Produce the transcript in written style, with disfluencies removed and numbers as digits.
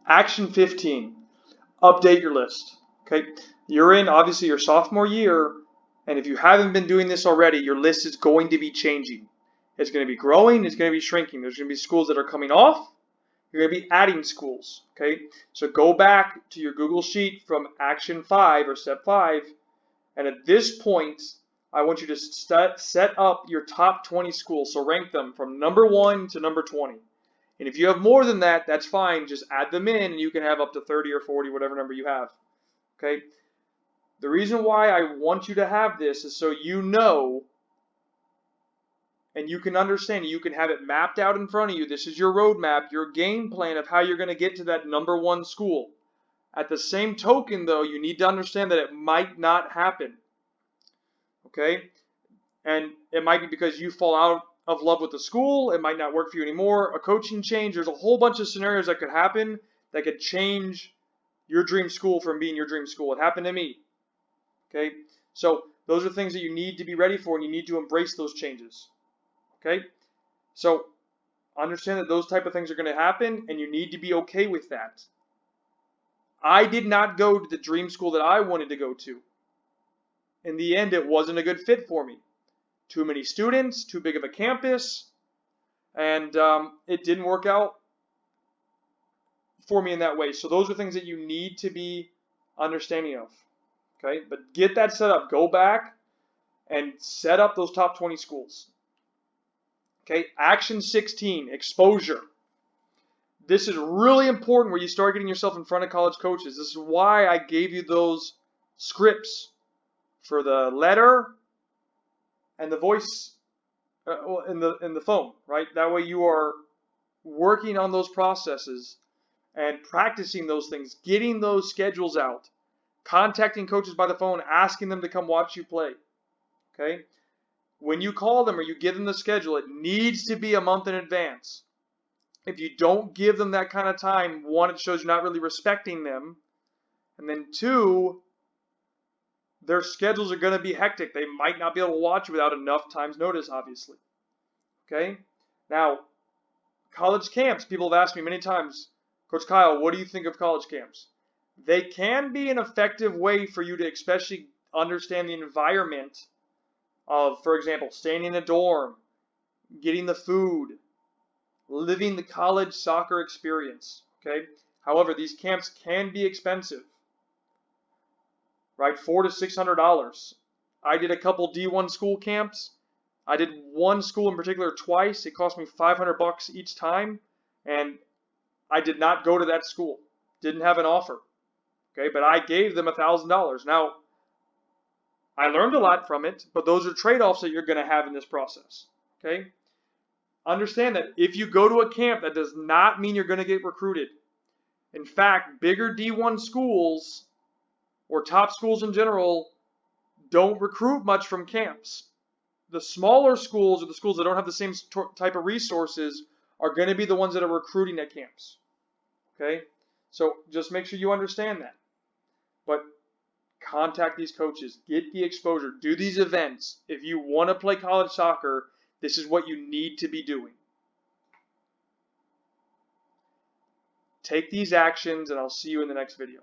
Action 15, update your list. Okay, you're in obviously your sophomore year, and if you haven't been doing this already, your list is going to be changing. It's going to be growing, it's going to be shrinking. There's going to be schools that are coming off, you're going to be adding schools. Okay, so go back to your Google Sheet from Action 5 or Step 5, and at this point, I want you to set up your top 20 schools. So rank them from number 1 to number 20. And if you have more than that, that's fine. Just add them in and you can have up to 30 or 40, whatever number you have. Okay? The reason why I want you to have this is so you know and you can understand, you can have it mapped out in front of you. This is your roadmap, your game plan of how you're going to get to that number 1 school. At the same token, though, you need to understand that it might not happen. Okay? And it might be because you fall out of love with the school, it might not work for you anymore, a coaching change, there's a whole bunch of scenarios that could happen that could change your dream school from being your dream school. It happened to me. Okay? So those are things that you need to be ready for and you need to embrace those changes. Okay? So understand that those type of things are going to happen and you need to be okay with that. I did not go to the dream school that I wanted to go to. In the end, it wasn't a good fit for me. Too many students, too big of a campus, and it didn't work out for me in that way. So those are things that you need to be understanding of. Okay, but get that set up. Go back and set up those top 20 schools. Okay, Action 16, exposure. This is really important where you start getting yourself in front of college coaches. This is why I gave you those scripts for the letter and the voice in the phone, right? That way you are working on those processes and practicing those things, getting those schedules out, contacting coaches by the phone, asking them to come watch you play. Okay? When you call them or you give them the schedule, it needs to be a month in advance. If you don't give them that kind of time, one, it shows you're not really respecting them, and then two, their schedules are going to be hectic. They might not be able to watch without enough time's notice, obviously. Okay? Now, college camps, people have asked me many times, Coach Kyle, what do you think of college camps? They can be an effective way for you to especially understand the environment of, for example, staying in a dorm, getting the food, living the college soccer experience. Okay? However, these camps can be expensive. Right, $400 to $600. I did a couple D1 school camps. I did one school in particular twice. It cost me $500 each time, and I did not go to that school. Didn't have an offer. Okay, but I gave them $1,000. Now, I learned a lot from it, but those are trade-offs that you're going to have in this process. Okay, understand that if you go to a camp, that does not mean you're going to get recruited. In fact, bigger D1 schools or top schools in general don't recruit much from camps. The smaller schools or the schools that don't have the same type of resources are going to be the ones that are recruiting at camps. Okay? So just make sure you understand that. But contact these coaches. Get the exposure. Do these events. If you want to play college soccer, this is what you need to be doing. Take these actions and I'll see you in the next video.